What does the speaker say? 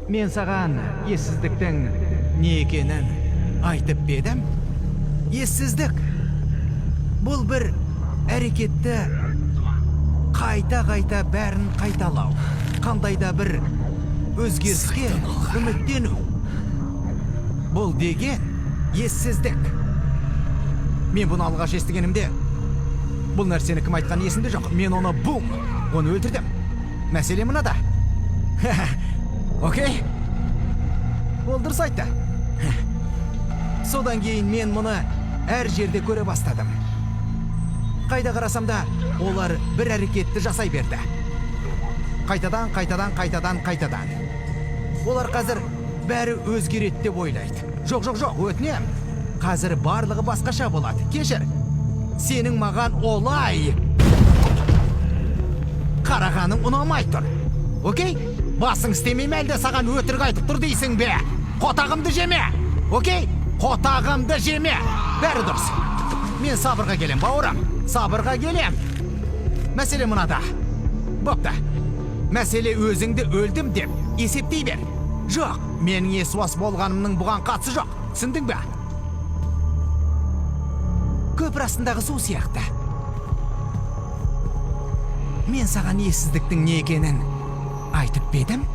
Мен саған ессіздіктің не екенін айтып бедім. Ессіздік бұл бір әрекетті қайта бәрін қайталау, қандай да бір өзгеріске үміттену. Бұл деген ессіздік. Мен бұны алғаш естігенімде, бұл нәрсені кім айтқан есімде жоқ. Мен оны оны өлтірдім. Мәселе мынада. Окей? Ол дұрыс айтты. Содан кейін мен мұны әр жерде көре бастадым. Қайда қарасам да олар бір әрекетті жасай берді. Қайтадан. Олар қазір бәрі өзгереді деп ойлайды. Жоқ, өтінем. Қазір барлығы басқаша болады. Кешір. Сенің маған олай қарағаның ұнамай тұр. Окей? Басың істемей әлде саған өтірік айтып тұр дейсің бе? Қотағымды жеме. Окей? Қотағымды жеме. Бәрі дұрыс. Мен сабырға келем, бауырым. Сабырға келем. Мәселе мынада. Бопты. Мәселе өзіңді өлдім деп есептей бер. Жоқ, менің есуас болғанымның бұған қатысы жоқ. Түсіндің бе? Көпір астындағы су сияқты. Мен саған ессіздіктің не екенін айтып бедім.